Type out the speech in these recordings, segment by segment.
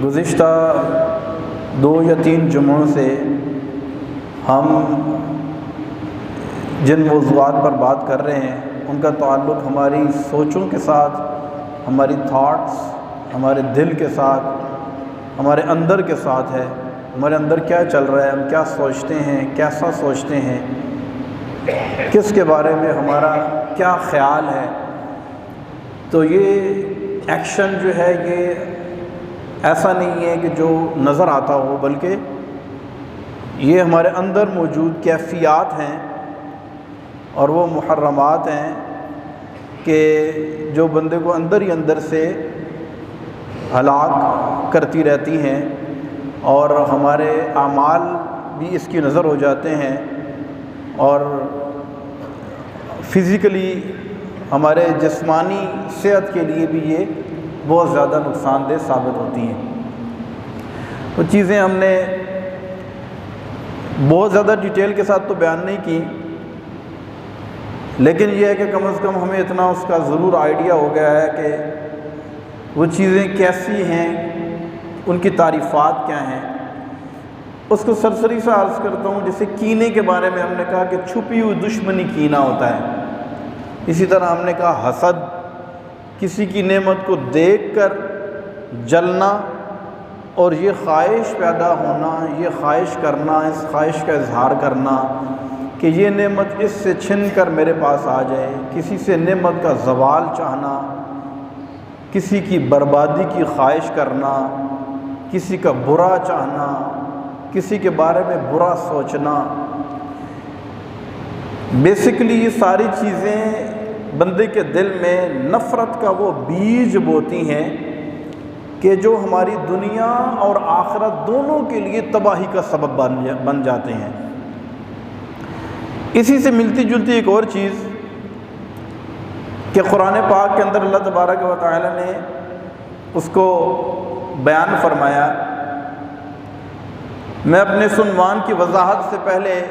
گزشتہ 2 یا 3 جمعوں سے ہم جن موضوعات پر بات کر رہے ہیں ان کا تعلق ہماری سوچوں کے ساتھ، ہماری تھاٹس، ہمارے دل کے ساتھ، ہمارے اندر کے ساتھ ہے۔ ہمارے اندر کیا چل رہا ہے، ہم کیا سوچتے ہیں، کیسا سوچتے ہیں، کس کے بارے میں ہمارا کیا خیال ہے۔ تو یہ ایکشن جو ہے یہ ایسا نہیں ہے کہ جو نظر آتا ہو، بلکہ یہ ہمارے اندر موجود کیفیات ہیں اور وہ محرمات ہیں کہ جو بندے کو اندر ہی اندر سے ہلاک کرتی رہتی ہیں، اور ہمارے اعمال بھی اس کی نظر ہو جاتے ہیں، اور فزیکلی ہمارے جسمانی صحت کے لیے بھی یہ بہت زیادہ نقصان دہ ثابت ہوتی ہیں۔ وہ چیزیں ہم نے بہت زیادہ ڈیٹیل کے ساتھ تو بیان نہیں کی، لیکن یہ ہے کہ کم از کم ہمیں اتنا اس کا ضرور آئیڈیا ہو گیا ہے کہ وہ چیزیں کیسی ہیں، ان کی تعریفات کیا ہیں۔ اس کو سرسری سے عرض کرتا ہوں، جیسے کینے کے بارے میں ہم نے کہا کہ چھپی ہوئی دشمنی کینہ ہوتا ہے۔ اسی طرح ہم نے کہا حسد، کسی کی نعمت کو دیکھ کر جلنا اور یہ خواہش پیدا ہونا، یہ خواہش کرنا، اس خواہش کا اظہار کرنا کہ یہ نعمت اس سے چھن کر میرے پاس آ جائے، کسی سے نعمت کا زوال چاہنا، کسی کی بربادی کی خواہش کرنا، کسی کا برا چاہنا، کسی کے بارے میں برا سوچنا۔ بیسیکلی یہ ساری چیزیں بندے کے دل میں نفرت کا وہ بیج بوتی ہیں کہ جو ہماری دنیا اور آخرت دونوں کے لیے تباہی کا سبب بن جاتے ہیں۔ اسی سے ملتی جلتی ایک اور چیز کہ قرآن پاک کے اندر اللہ تبارک و تعالی نے اس کو بیان فرمایا۔ میں اپنے اس عنوان کی وضاحت سے پہلے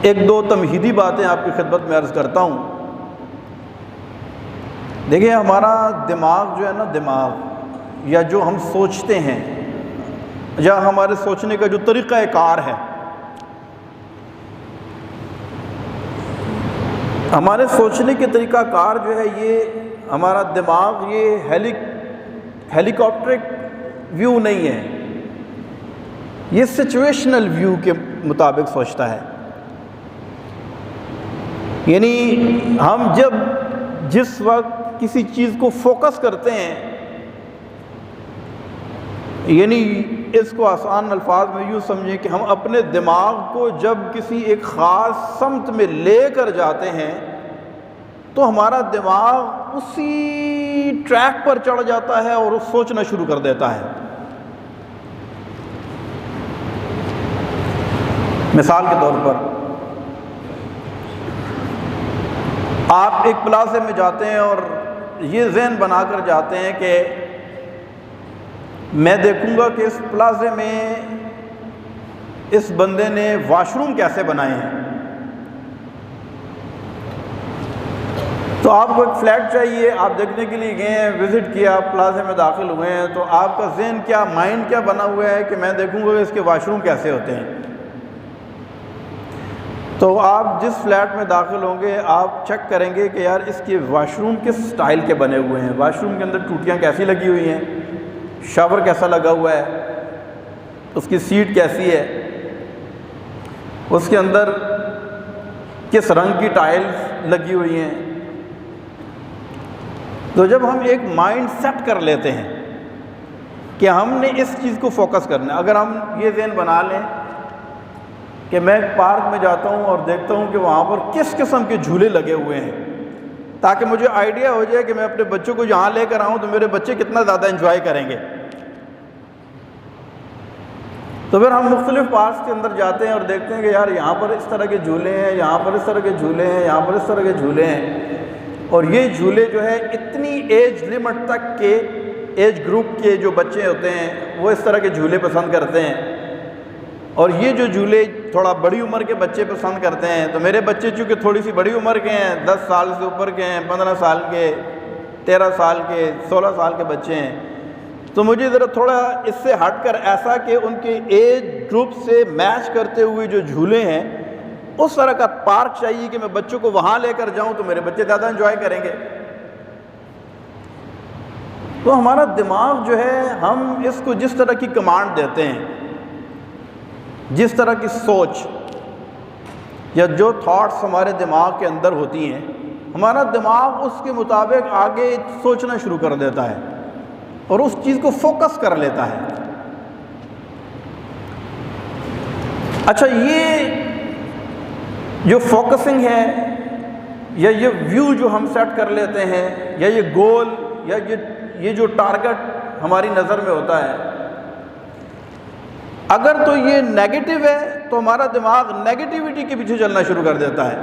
1-2 تمہیدی باتیں آپ کی خدمت میں عرض کرتا ہوں۔ دیکھیں، ہمارا دماغ جو ہے نا، دماغ یا جو ہم سوچتے ہیں یا ہمارے سوچنے کا جو طریقہ کار ہے، ہمارے سوچنے کے طریقہ کار جو ہے، یہ ہمارا دماغ یہ ہیلی کاپٹرک ویو نہیں ہے، یہ سچویشنل ویو کے مطابق سوچتا ہے۔ یعنی ہم جس وقت کسی چیز کو فوکس کرتے ہیں، یعنی اس کو آسان الفاظ میں یوں سمجھیں کہ ہم اپنے دماغ کو جب کسی ایک خاص سمت میں لے کر جاتے ہیں تو ہمارا دماغ اسی ٹریک پر چڑھ جاتا ہے اور وہ سوچنا شروع کر دیتا ہے۔ مثال کے طور پر آپ ایک پلازے میں جاتے ہیں اور یہ ذہن بنا کر جاتے ہیں کہ میں دیکھوں گا کہ اس پلازے میں اس بندے نے واش روم کیسے بنائے ہیں۔ تو آپ کو ایک فلیٹ چاہیے، آپ دیکھنے کے لیے گئے ہیں، وزٹ کیا، پلازے میں داخل ہوئے ہیں، تو آپ کا ذہن کیا، مائنڈ کیا بنا ہوا ہے کہ میں دیکھوں گا کہ اس کے واش روم کیسے ہوتے ہیں۔ تو آپ جس فلیٹ میں داخل ہوں گے آپ چیک کریں گے کہ یار اس کے واش روم کس سٹائل کے بنے ہوئے ہیں، واش روم کے اندر ٹوٹیاں کیسی لگی ہوئی ہیں، شاور کیسا لگا ہوا ہے، اس کی سیٹ کیسی ہے، اس کے اندر کس رنگ کی ٹائلز لگی ہوئی ہیں۔ تو جب ہم ایک مائنڈ سیٹ کر لیتے ہیں کہ ہم نے اس چیز کو فوکس کرنا ہے، اگر ہم یہ ذہن بنا لیں کہ میں پارک میں جاتا ہوں اور دیکھتا ہوں کہ وہاں پر کس قسم کے جھولے لگے ہوئے ہیں، تاکہ مجھے آئیڈیا ہو جائے کہ میں اپنے بچوں کو یہاں لے کر آؤں تو میرے بچے کتنا زیادہ انجوائے کریں گے۔ تو پھر ہم مختلف پارکس کے اندر جاتے ہیں اور دیکھتے ہیں کہ یار یہاں پر اس طرح کے جھولے ہیں، یہاں پر اس طرح کے جھولے ہیں، یہاں پر اس طرح کے جھولے ہیں، اور یہ جھولے جو ہے اتنی ایج لمٹ تک کے ایج گروپ کے جو بچے ہوتے ہیں وہ اس طرح کے جھولے پسند کرتے ہیں، اور یہ جو جھولے تھوڑا بڑی عمر کے بچے پسند کرتے ہیں۔ تو میرے بچے چونکہ تھوڑی سی بڑی عمر کے ہیں، 10 سال سے اوپر کے ہیں، 15 سال کے، 13 سال کے 16 سال کے بچے ہیں، تو مجھے ذرا تھوڑا اس سے ہٹ کر ایسا کہ ان کے ایج گروپ سے میچ کرتے ہوئے جو جھولے ہیں اس طرح کا پارک چاہیے کہ میں بچوں کو وہاں لے کر جاؤں تو میرے بچے زیادہ انجوائے کریں گے۔ تو ہمارا دماغ جو ہے، ہم اس کو جس طرح کی کمانڈ دیتے ہیں، جس طرح کی سوچ یا جو تھاٹس ہمارے دماغ کے اندر ہوتی ہیں، ہمارا دماغ اس کے مطابق آگے سوچنا شروع کر دیتا ہے اور اس چیز کو فوکس کر لیتا ہے۔ اچھا، یہ جو فوکسنگ ہے یا یہ ویو جو ہم سیٹ کر لیتے ہیں یا یہ گول یا یہ جو ٹارگٹ ہماری نظر میں ہوتا ہے، اگر تو یہ نیگیٹو ہے تو ہمارا دماغ نیگیٹیوٹی کے پیچھے چلنا شروع کر دیتا ہے،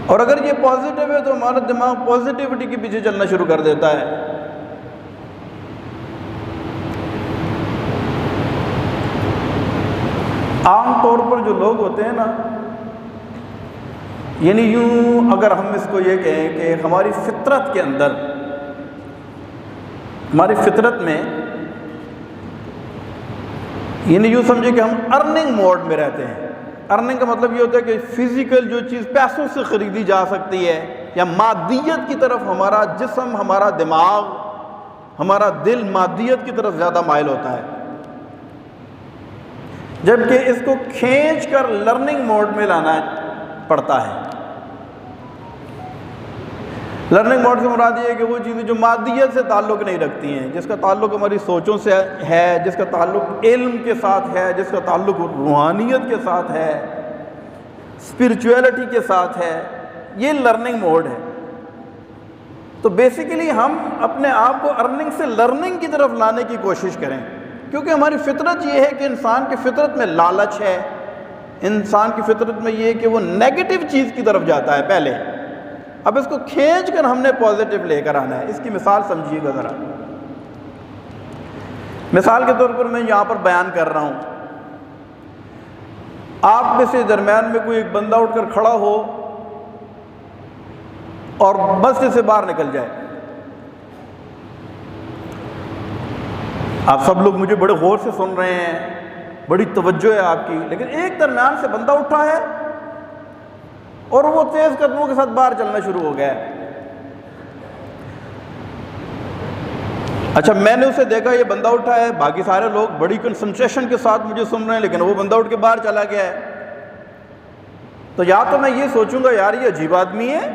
اور اگر یہ پازیٹیو ہے تو ہمارا دماغ پازیٹیوٹی کے پیچھے چلنا شروع کر دیتا ہے۔ عام طور پر جو لوگ ہوتے ہیں نا، یعنی یوں اگر ہم اس کو یہ کہیں کہ ہماری فطرت کے اندر، ہماری فطرت میں، یعنی یوں سمجھے کہ ہم ارننگ موڈ میں رہتے ہیں۔ ارننگ کا مطلب یہ ہوتا ہے کہ فزیکل جو چیز پیسوں سے خریدی جا سکتی ہے یا مادیت کی طرف ہمارا جسم، ہمارا دماغ، ہمارا دل مادیت کی طرف زیادہ مائل ہوتا ہے، جبکہ اس کو کھینچ کر لرننگ موڈ میں لانا پڑتا ہے۔ لرننگ موڈ سے مراد یہ ہے کہ وہ چیزیں جو مادیت سے تعلق نہیں رکھتی ہیں، جس کا تعلق ہماری سوچوں سے ہے، جس کا تعلق علم کے ساتھ ہے، جس کا تعلق روحانیت کے ساتھ ہے، اسپرچویلٹی کے ساتھ ہے، یہ لرننگ موڈ ہے۔ تو بیسیکلی ہم اپنے آپ کو ارننگ سے لرننگ کی طرف لانے کی کوشش کریں، کیونکہ ہماری فطرت یہ ہے کہ انسان کی فطرت میں لالچ ہے، انسان کی فطرت میں یہ ہے کہ وہ نیگیٹو چیز کی طرف جاتا ہے پہلے۔ اب اس کو کھینچ کر ہم نے پازیٹیو لے کر آنا ہے۔ اس کی مثال سمجھیے گا ذرا۔ مثال کے طور پر میں یہاں پر بیان کر رہا ہوں، آپ میں سے درمیان میں کوئی ایک بندہ اٹھ کر کھڑا ہو اور مسجد سے باہر نکل جائے۔ آپ سب لوگ مجھے بڑے غور سے سن رہے ہیں، بڑی توجہ ہے آپ کی، لیکن ایک درمیان سے بندہ اٹھا ہے اور وہ تیز قدموں کے ساتھ باہر چلنا شروع ہو گیا ہے۔ اچھا، میں نے اسے دیکھا، یہ بندہ اٹھا ہے، باقی سارے لوگ بڑی کنسنٹریشن کے ساتھ مجھے سن رہے ہیں، لیکن وہ بندہ اٹھ کے باہر چلا گیا ہے۔ تو یا تو میں یہ سوچوں گا یار یہ عجیب آدمی ہے،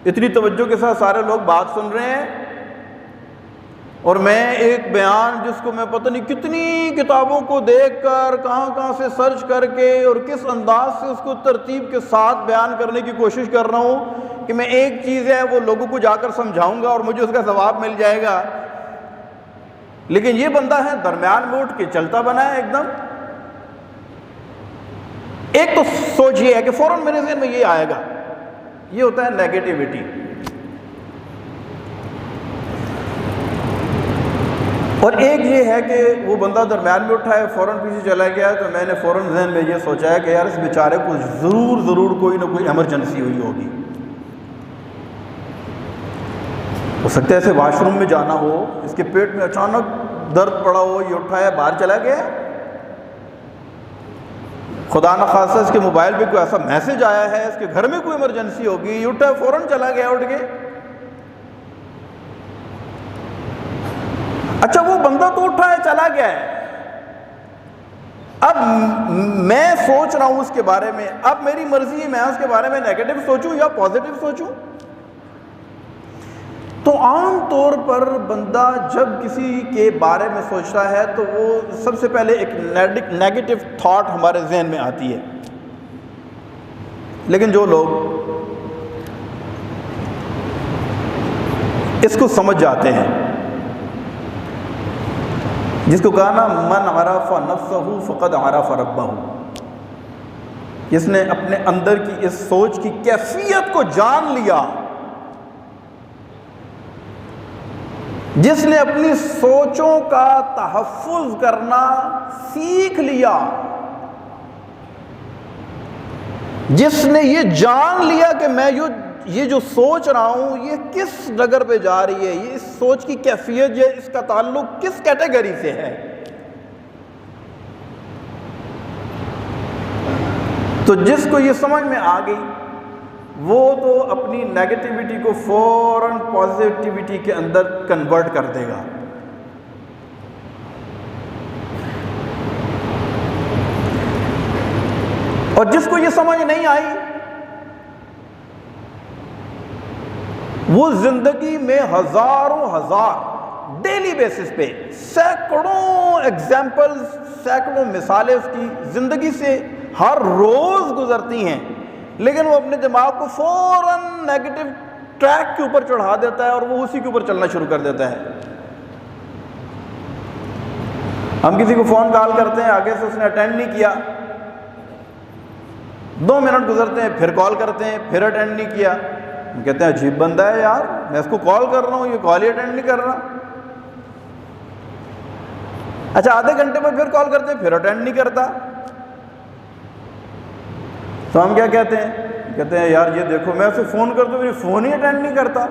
اتنی توجہ کے ساتھ سارے لوگ بات سن رہے ہیں، اور میں ایک بیان جس کو میں پتہ نہیں کتنی کتابوں کو دیکھ کر، کہاں سے سرچ کر کے اور کس انداز سے اس کو ترتیب کے ساتھ بیان کرنے کی کوشش کر رہا ہوں کہ میں ایک چیز ہے وہ لوگوں کو جا کر سمجھاؤں گا اور مجھے اس کا ثواب مل جائے گا، لیکن یہ بندہ ہے درمیان میں اٹھ کے چلتا بنا ہے ایک دم۔ ایک تو سوچ یہ ہے کہ فوراً میرے ذہن میں یہ آئے گا، یہ ہوتا ہے نیگیٹیوٹی۔ اور ایک یہ ہے کہ وہ بندہ درمیان میں اٹھا ہے، فوراً پیچھے چلا گیا ہے، تو میں نے فوراً ذہن میں یہ سوچا ہے کہ یار اس بیچارے کو ضرور کوئی نہ کوئی ایمرجنسی ہوئی ہوگی، ہو سکتا ہے ایسے واش روم میں جانا ہو، اس کے پیٹ میں اچانک درد پڑا ہو، یہ اٹھا ہے باہر چلا گیا، خدا نخواستہ اس کے موبائل پہ کوئی ایسا میسج آیا ہے، اس کے گھر میں کوئی ایمرجنسی ہوگی، یہ اٹھا ہے فوراً چلا گیا اٹھ کے۔ اچھا، وہ بندہ تو اٹھا ہے چلا گیا ہے، اب میں سوچ رہا ہوں اس کے بارے میں، اب میری مرضی ہے میں اس کے بارے میں نیگیٹو سوچوں یا پازیٹو سوچوں۔ تو عام طور پر بندہ جب کسی کے بارے میں سوچتا ہے تو وہ سب سے پہلے ایک نیگیٹو تھاٹ ہمارے ذہن میں آتی ہے، لیکن جو لوگ اس کو سمجھ جاتے ہیں، جس کو کہا نا من عرف نفسہ فقد عرف ربہ، جس نے اپنے اندر کی اس سوچ کی کیفیت کو جان لیا، جس نے اپنی سوچوں کا تحفظ کرنا سیکھ لیا، جس نے یہ جان لیا کہ میں یہ یہ جو سوچ رہا ہوں یہ کس ڈگر پہ جا رہی ہے، یہ اس سوچ کی کیفیت جو ہے اس کا تعلق کس کیٹیگری سے ہے؟ تو جس کو یہ سمجھ میں آ گئی وہ تو اپنی نیگیٹیوٹی کو فوراً پازیٹیوٹی کے اندر کنورٹ کر دے گا۔ اور جس کو یہ سمجھ نہیں آئی وہ زندگی میں ہزار ڈیلی بیسس پہ سینکڑوں ایگزامپلز، سینکڑوں مثالیں اس کی زندگی سے ہر روز گزرتی ہیں، لیکن وہ اپنے دماغ کو فوراً نیگیٹو ٹریک کے اوپر چڑھا دیتا ہے اور وہ اسی کے اوپر چلنا شروع کر دیتا ہے۔ ہم کسی کو فون کال کرتے ہیں، آگے سے اس نے اٹینڈ نہیں کیا، 2 منٹ گزرتے ہیں پھر کال کرتے ہیں، پھر اٹینڈ نہیں کیا، ہم کہتے ہیں عجیب بندہ ہے یار، میں اس کو کال کر رہا ہوں یہ کال ہی اٹینڈ نہیں کر رہا۔ اچھا آدھے گھنٹے میں پھر کال کرتے ہیں، پھر اٹینڈ نہیں کرتا، تو ہم کیا کہتے ہیں یار یہ دیکھو میں اسے فون کرتا ہوں میری فون ہی اٹینڈ نہیں کرتا۔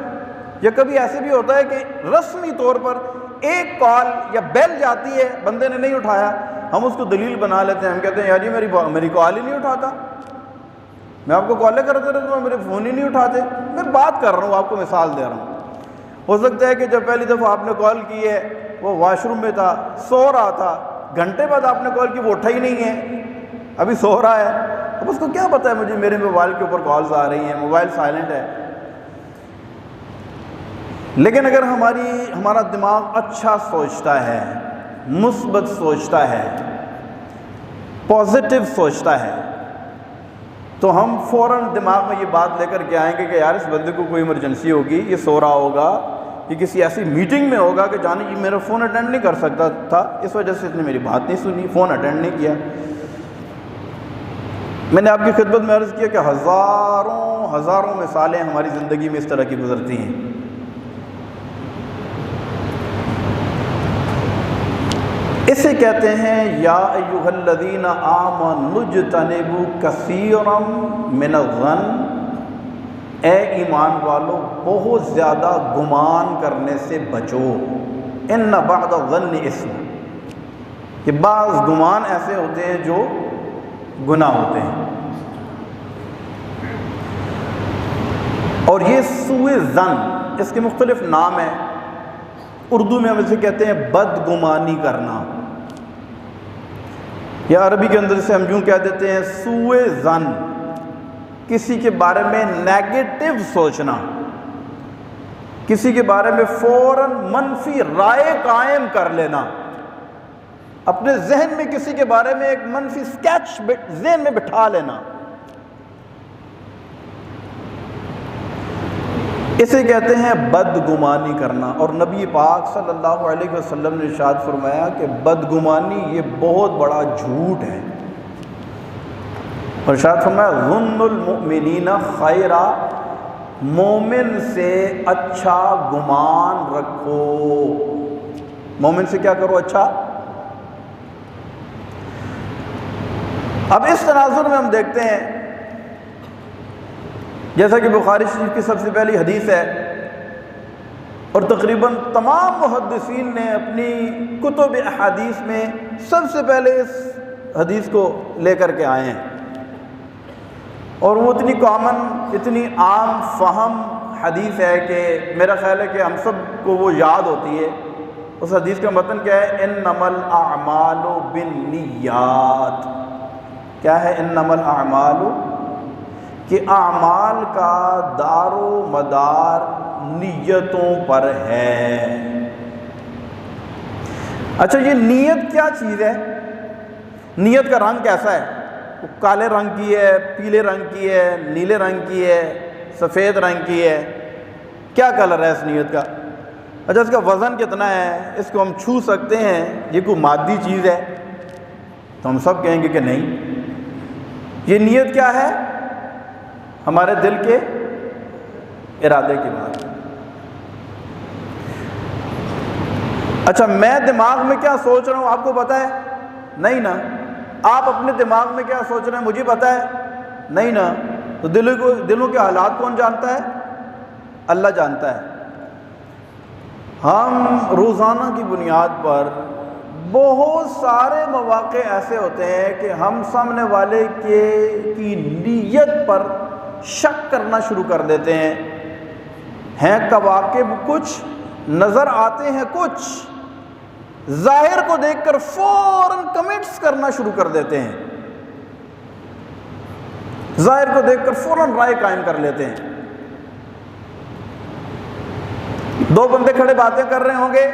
یا کبھی ایسے بھی ہوتا ہے کہ رسمی طور پر ایک کال یا بیل جاتی ہے، بندے نے نہیں اٹھایا، ہم اس کو دلیل بنا لیتے ہیں، ہم کہتے ہیں یار یہ میری کال ہی نہیں اٹھاتا، میں آپ کو کالیں کرتے رہتا ہوں میرے فون ہی نہیں اٹھاتے۔ میں بات کر رہا ہوں، آپ کو مثال دے رہا ہوں، ہو سکتا ہے کہ جب پہلی دفعہ آپ نے کال کی ہے وہ واش روم میں تھا، سو رہا تھا، گھنٹے بعد آپ نے کال کی وہ اٹھا ہی نہیں ہے، ابھی سو رہا ہے، اب اس کو کیا پتہ ہے مجھے میرے موبائل کے اوپر کالز آ رہی ہیں، موبائل سائلنٹ ہے۔ لیکن اگر ہمارا دماغ اچھا سوچتا ہے، مثبت سوچتا ہے، پازیٹیو سوچتا ہے، تو ہم فوراً دماغ میں یہ بات لے کر کے آئیں گے کہ یار اس بندے کو کوئی ایمرجنسی ہوگی، یہ سو رہا ہوگا، یہ کسی ایسی میٹنگ میں ہوگا کہ جانے یہ میرا فون اٹینڈ نہیں کر سکتا تھا، اس وجہ سے اس نے میری بات نہیں سنی، فون اٹینڈ نہیں کیا۔ میں نے آپ کی خدمت میں عرض کیا کہ ہزاروں مثالیں ہماری زندگی میں اس طرح کی گزرتی ہیں۔ اسے کہتے ہیں یا ایھا الذین آمنوا اجتنبوا کثیرا من الظن، اے ایمان والو بہت زیادہ گمان کرنے سے بچو، ان بعض الظن اثم، کہ بعض گمان ایسے ہوتے ہیں جو گناہ ہوتے ہیں۔ اور یہ سوء ظن اس کے مختلف نام ہیں، اردو میں ہم اسے کہتے ہیں بدگمانی کرنا، یا عربی کے اندر سے ہم یوں کہہ دیتے ہیں سوء ظن، کسی کے بارے میں نیگیٹو سوچنا، کسی کے بارے میں فوراً منفی رائے قائم کر لینا، اپنے ذہن میں کسی کے بارے میں ایک منفی سکیچ ذہن میں بٹھا لینا، اسے کہتے ہیں بدگمانی کرنا۔ اور نبی پاک صلی اللہ علیہ وسلم نے ارشاد فرمایا کہ بدگمانی یہ بہت بڑا جھوٹ ہے، اور ارشاد فرمایا ظن المؤمنین خیرا، مومن سے اچھا گمان رکھو، مومن سے کیا کرو؟ اچھا۔ اب اس تناظر میں ہم دیکھتے ہیں جیسا کہ بخاری شریف کی سب سے پہلی حدیث ہے، اور تقریباً تمام محدثین نے اپنی کتب احادیث میں سب سے پہلے اس حدیث کو لے کر کے آئے ہیں، اور وہ اتنی کامن، اتنی عام فہم حدیث ہے کہ میرا خیال ہے کہ ہم سب کو وہ یاد ہوتی ہے۔ اس حدیث کا متن کیا ہے؟ انما الاعمال بالنیات۔ کیا ہے انما الاعمال؟ کہ اعمال کا دار و مدار نیتوں پر ہے۔ اچھا یہ نیت کیا چیز ہے؟ نیت کا رنگ کیسا ہے؟ وہ کالے رنگ کی ہے، پیلے رنگ کی ہے، نیلے رنگ کی ہے، سفید رنگ کی ہے، کیا کلر ہے اس نیت کا؟ اچھا اس کا وزن کتنا ہے؟ اس کو ہم چھو سکتے ہیں؟ یہ کوئی مادی چیز ہے؟ تو ہم سب کہیں گے کہ نہیں۔ یہ نیت کیا ہے؟ ہمارے دل کے ارادے کی بات۔ اچھا میں دماغ میں کیا سوچ رہا ہوں آپ کو پتہ ہے؟ نہیں نا۔ آپ اپنے دماغ میں کیا سوچ رہے ہیں مجھے پتہ ہے؟ نہیں نا۔ تو دلوں کے حالات کون جانتا ہے؟ اللہ جانتا ہے۔ ہم روزانہ کی بنیاد پر بہت سارے مواقع ایسے ہوتے ہیں کہ ہم سامنے والے کی نیت پر شک کرنا شروع کر دیتے ہیں کواکب کچھ، نظر آتے ہیں کچھ، ظاہر کو دیکھ کر فوراً کمنٹس کرنا شروع کر دیتے ہیں، ظاہر کو دیکھ کر فوراً رائے قائم کر لیتے ہیں۔ دو بندے کھڑے باتیں کر رہے ہوں گے،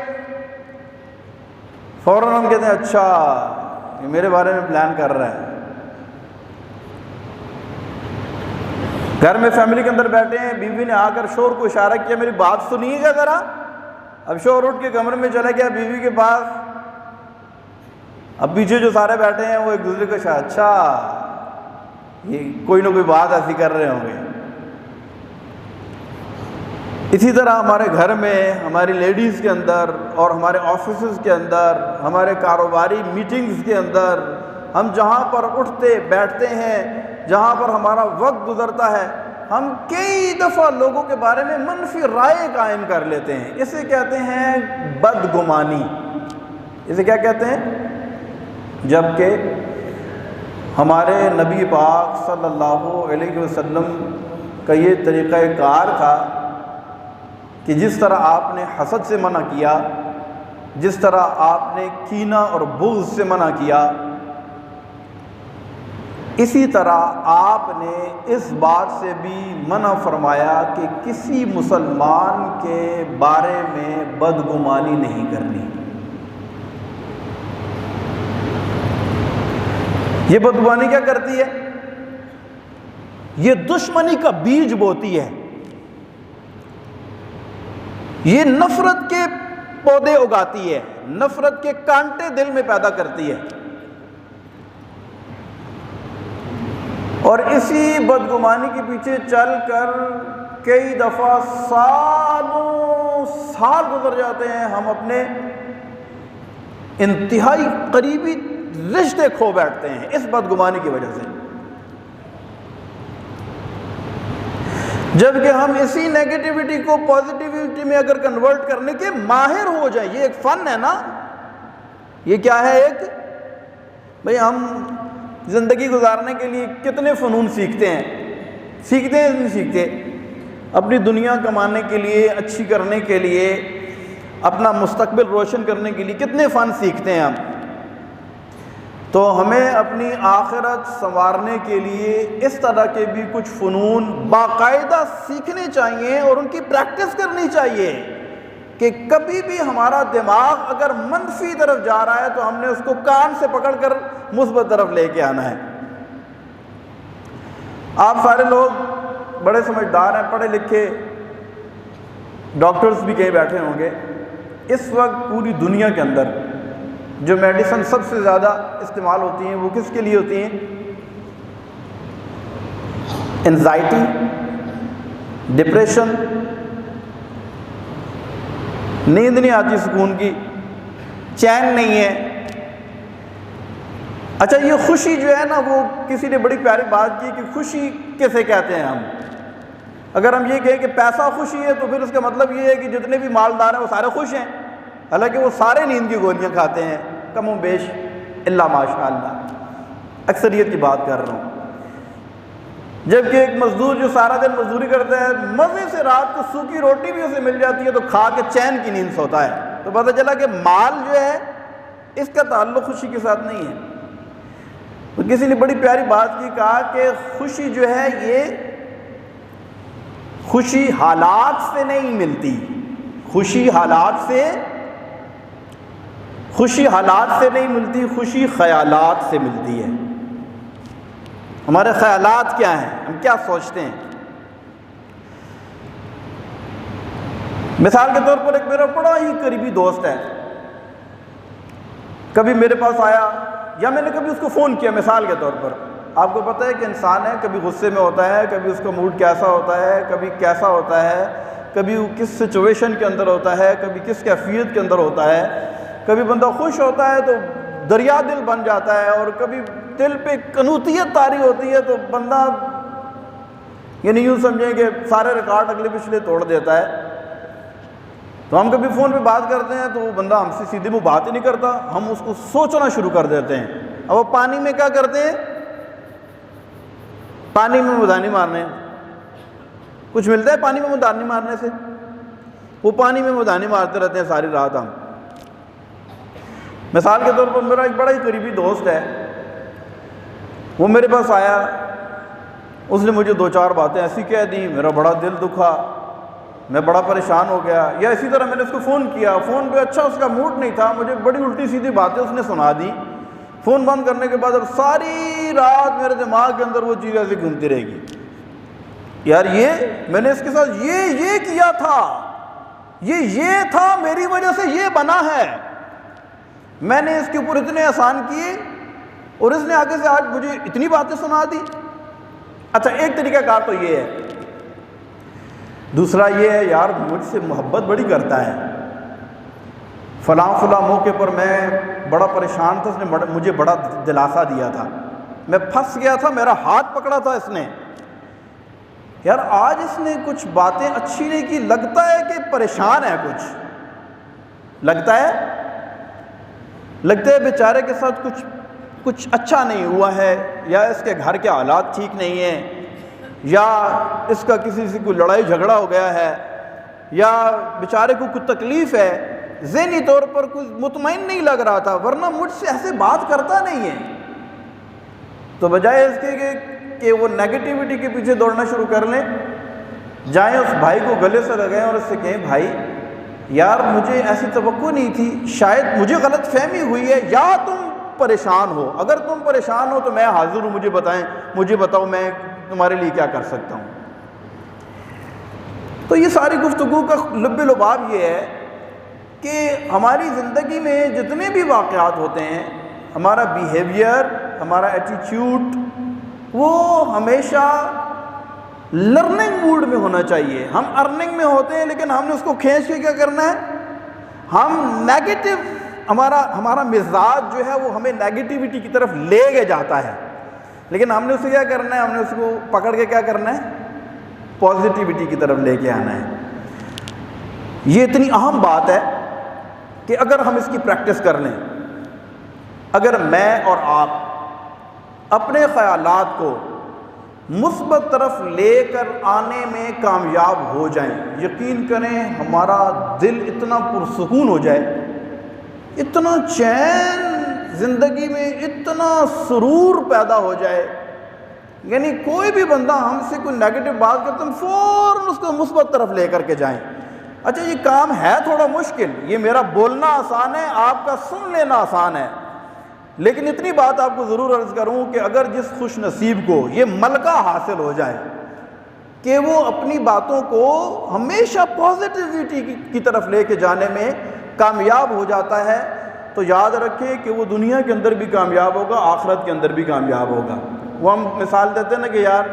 فوراً ہم کہتے ہیں اچھا یہ میرے بارے میں پلان کر رہا ہے۔ گھر میں فیملی کے اندر بیٹھے ہیں، بیوی نے آ کر شوہر کو اشارہ کیا میری بات سنیے گا ذرا، اب شوہر اٹھ کے کمرے میں چلا گیا بیوی کے پاس، اب پیچھے جو سارے بیٹھے ہیں وہ ایک دوسرے کو اشارہ، اچھا یہ کوئی نہ کوئی بات ایسی کر رہے ہوں گے۔ اسی طرح ہمارے گھر میں، ہماری لیڈیز کے اندر اور ہمارے آفیسز کے اندر، ہمارے کاروباری میٹنگز کے اندر، ہم جہاں پر اٹھتے بیٹھتے ہیں، جہاں پر ہمارا وقت گزرتا ہے، ہم کئی دفعہ لوگوں کے بارے میں منفی رائے قائم کر لیتے ہیں۔ اسے کہتے ہیں بدگمانی۔ اسے کیا کہتے ہیں؟ جبکہ ہمارے نبی پاک صلی اللہ علیہ وسلم کا یہ طریقہ کار تھا کہ جس طرح آپ نے حسد سے منع کیا، جس طرح آپ نے کینہ اور بغض سے منع کیا، اسی طرح آپ نے اس بات سے بھی منع فرمایا کہ کسی مسلمان کے بارے میں بدگمانی نہیں کرنی۔ یہ بدگمانی کیا کرتی ہے؟ یہ دشمنی کا بیج بوتی ہے، یہ نفرت کے پودے اگاتی ہے، نفرت کے کانٹے دل میں پیدا کرتی ہے، اور اسی بدگمانی کے پیچھے چل کر کئی دفعہ سالوں سال گزر جاتے ہیں، ہم اپنے انتہائی قریبی رشتے کھو بیٹھتے ہیں اس بدگمانی کی وجہ سے، جبکہ ہم اسی نیگیٹیوٹی کو پازیٹیوٹی میں اگر کنورٹ کرنے کے ماہر ہو جائیں۔ یہ ایک فن ہے نا، یہ کیا ہے؟ ایک بھئی ہم زندگی گزارنے کے لیے کتنے فنون سیکھتے ہیں نہیں سیکھتے؟ اپنی دنیا کمانے کے لیے، اچھی کرنے کے لیے، اپنا مستقبل روشن کرنے کے لیے کتنے فن سیکھتے ہیں ہم۔ تو ہمیں اپنی آخرت سنوارنے کے لیے اس طرح کے بھی کچھ فنون باقاعدہ سیکھنے چاہیے اور ان کی پریکٹس کرنی چاہیے کہ کبھی بھی ہمارا دماغ اگر منفی طرف جا رہا ہے تو ہم نے اس کو کان سے پکڑ کر مثبت طرف لے کے آنا ہے۔ آپ سارے لوگ بڑے سمجھدار ہیں، پڑھے لکھے، ڈاکٹرز بھی کہیں بیٹھے ہوں گے۔ اس وقت پوری دنیا کے اندر جو میڈیسن سب سے زیادہ استعمال ہوتی ہیں وہ کس کے لیے ہوتی ہیں؟ انزائٹی، ڈپریشن، نیند نہیں آتی سکون کی، چین نہیں ہے۔ اچھا یہ خوشی جو ہے نا، وہ کسی نے بڑی پیاری بات کی کہ خوشی کیسے کہتے ہیں ہم؟ اگر ہم یہ کہیں کہ پیسہ خوشی ہے تو پھر اس کا مطلب یہ ہے کہ جتنے بھی مالدار ہیں وہ سارے خوش ہیں، حالانکہ وہ سارے نیند کی گولیاں کھاتے ہیں کم و بیش، الا ماشاء اللہ، اکثریت کی بات کر رہا ہوں۔ جبکہ ایک مزدور جو سارا دن مزدوری کرتا ہے، مزے سے رات کو سوکھی روٹی بھی اسے مل جاتی ہے تو کھا کے چین کی نیند سوتا ہے، تو پتہ چلا کہ مال جو ہے اس کا تعلق خوشی کے ساتھ نہیں ہے۔ تو کسی نے بڑی پیاری بات کی، کہا کہ خوشی جو ہے یہ خوشی حالات سے نہیں ملتی، خوشی حالات سے نہیں ملتی، خوشی خیالات سے ملتی ہے۔ ہمارے خیالات کیا ہیں، ہم کیا سوچتے ہیں؟ مثال کے طور پر ایک میرا بڑا ہی قریبی دوست ہے، کبھی میرے پاس آیا یا میں نے کبھی اس کو فون کیا، مثال کے طور پر۔ آپ کو پتہ ہے کہ انسان ہے، کبھی غصے میں ہوتا ہے، کبھی اس کا موڈ کیسا ہوتا ہے، کبھی کیسا ہوتا ہے، کبھی وہ کس سچویشن کے اندر ہوتا ہے، کبھی کس کیفیت کے اندر ہوتا ہے۔ کبھی بندہ خوش ہوتا ہے تو دریا دل بن جاتا ہے، اور کبھی دل پہ قنوطیت طاری ہوتی ہے تو بندہ یعنی یوں سمجھیں کہ سارے ریکارڈ اگلے پچھلے توڑ دیتا ہے۔ تو ہم کبھی فون پہ بات کرتے ہیں تو وہ بندہ ہم سے سیدھے منہ بات ہی نہیں کرتا، ہم اس کو سوچنا شروع کر دیتے ہیں۔ اب وہ پانی میں کیا کرتے ہیں؟ پانی میں مدانی مارنے، کچھ ملتا ہے پانی میں مدانی مارنے سے؟ وہ پانی میں مدانی مارتے رہتے ہیں ساری رات۔ ہم مثال کے طور پر میرا ایک بڑا ہی قریبی دوست ہے، وہ میرے پاس آیا، اس نے مجھے 2-4 باتیں ایسی کہہ دی، میرا بڑا دل دکھا، میں بڑا پریشان ہو گیا۔ یا اسی طرح میں نے اس کو فون کیا، فون پہ اچھا اس کا موڈ نہیں تھا، مجھے بڑی الٹی سیدھی باتیں اس نے سنا دی۔ فون بند کرنے کے بعد اب ساری رات میرے دماغ کے اندر وہ چیز ایسی گھومتی رہے گی، یار یہ میں نے اس کے ساتھ یہ کیا تھا، یہ تھا، میری وجہ سے یہ بنا ہے، میں نے اس کے اوپر اتنے احسان کیے اور اس نے آگے سے آج مجھے اتنی باتیں سنا دی۔ اچھا ایک طریقہ کار تو یہ ہے۔ دوسرا یہ ہے، یار مجھ سے محبت بڑی کرتا ہے، فلاں موقع پر میں بڑا پریشان تھا، اس نے مجھے بڑا دلاسا دیا تھا، میں پھنس گیا تھا، میرا ہاتھ پکڑا تھا اس نے، یار آج اس نے کچھ باتیں اچھی نہیں کی، لگتا ہے کہ پریشان ہے، لگتا ہے بیچارے کے ساتھ کچھ اچھا نہیں ہوا ہے، یا اس کے گھر کے حالات ٹھیک نہیں ہیں، یا اس کا کسی سے کوئی لڑائی جھگڑا ہو گیا ہے، یا بیچارے کو کوئی تکلیف ہے، ذہنی طور پر کچھ مطمئن نہیں لگ رہا تھا، ورنہ مجھ سے ایسے بات کرتا نہیں ہے۔ تو بجائے اس کے کہ وہ نیگیٹیوٹی کے پیچھے دوڑنا شروع کر لیں، جائیں اس بھائی کو گلے سے لگائیں اور اس سے کہیں، بھائی یار مجھے ایسی توقع نہیں تھی، شاید مجھے غلط فہمی ہوئی ہے، یا تم پریشان ہو، اگر تم پریشان ہو تو میں حاضر ہوں، مجھے بتاؤ میں تمہارے لیے کیا کر سکتا ہوں۔ تو یہ ساری گفتگو کا لب لباب یہ ہے کہ ہماری زندگی میں جتنے بھی واقعات ہوتے ہیں، ہمارا بیہیویئر، ہمارا ایٹیٹیوڈ، وہ ہمیشہ لرننگ موڈ میں ہونا چاہیے۔ ہم ارننگ میں ہوتے ہیں، لیکن ہم نے اس کو کھینچ کے کیا کرنا ہے، ہم نیگیٹو، ہمارا مزاج جو ہے وہ ہمیں نیگیٹیوٹی کی طرف لے کے جاتا ہے، لیکن ہم نے اسے کیا کرنا ہے، ہم نے اس کو پکڑ کے کیا کرنا ہے، پازیٹیوٹی کی طرف لے کے آنا ہے۔ یہ اتنی اہم بات ہے کہ اگر ہم اس کی پریکٹس کر لیں، اگر میں اور آپ اپنے خیالات کو مثبت طرف لے کر آنے میں کامیاب ہو جائیں، یقین کریں ہمارا دل اتنا پرسکون ہو جائے، اتنا چین زندگی میں، اتنا سرور پیدا ہو جائے، یعنی کوئی بھی بندہ ہم سے کوئی نیگیٹو بات کرتے ہیں فوراً اس کو مثبت طرف لے کر کے جائیں۔ اچھا یہ کام ہے تھوڑا مشکل، یہ میرا بولنا آسان ہے، آپ کا سن لینا آسان ہے، لیکن اتنی بات آپ کو ضرور عرض کروں کہ اگر جس خوش نصیب کو یہ ملکہ حاصل ہو جائے کہ وہ اپنی باتوں کو ہمیشہ پازیٹیوٹی کی طرف لے کے جانے میں کامیاب ہو جاتا ہے، تو یاد رکھیں کہ وہ دنیا کے اندر بھی کامیاب ہوگا، آخرت کے اندر بھی کامیاب ہوگا۔ وہ ہم مثال دیتے ہیں نا کہ یار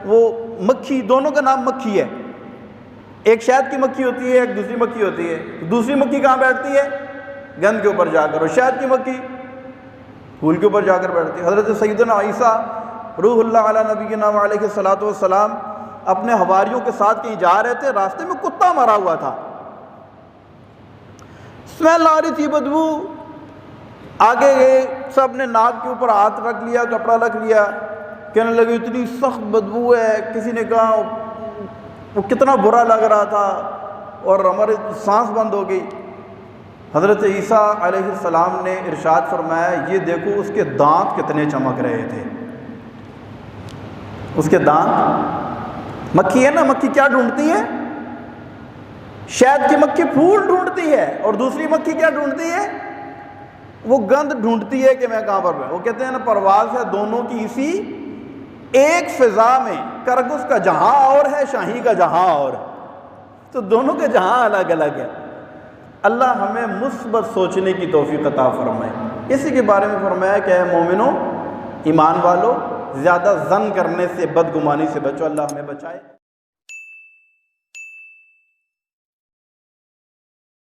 وہ مکھی، دونوں کا نام مکھی ہے، ایک شہد کی مکھی ہوتی ہے، ایک دوسری مکھی ہوتی ہے، دوسری مکھی کہاں بیٹھتی ہے؟ گند کے اوپر جا کر، اور شہد کی مکھی پھول کے اوپر جا کر بیٹھتی ہے۔ حضرت سیدنا عیسیٰ روح اللہ علیہ نبینا علیہ الصلوۃ والسلام اپنے حواریوں کے ساتھ کہیں جا رہے تھے، راستے میں کتا مرا ہوا تھا، اسمیل آ رہی تھی، بدبو، آگے گئے، سب نے ناک کے اوپر ہاتھ رکھ لیا، کپڑا رکھ لیا، کہنے لگے اتنی سخت بدبو ہے، کسی نے کہا وہ کتنا برا لگ رہا تھا اور ہمارے سانس بند ہو گئی۔ حضرت عیسیٰ علیہ السلام نے ارشاد فرمایا، یہ دیکھو اس کے دانت کتنے چمک رہے تھے، اس کے دانت، مکھی ہے نا، مکھی کیا ڈھونڈتی ہے؟ شہد کی مکھی پھول ڈھونڈتی ہے، اور دوسری مکھی کیا ڈھونڈتی ہے؟ وہ گند ڈھونڈتی ہے کہ میں کہاں پر وہ کہتے ہیں نا پرواز ہے دونوں کی اسی ایک فضا میں، کرگس کا جہاں اور ہے، شاہی کا جہاں اور، تو دونوں کے جہاں الگ الگ ہے۔ اللہ ہمیں مثبت سوچنے کی توفیق عطا فرمائے۔ اسی کے بارے میں فرمایا کہ اے مومنو، ایمان والو، زیادہ ظن کرنے سے، بدگمانی سے بچو، اللہ ہمیں بچائے۔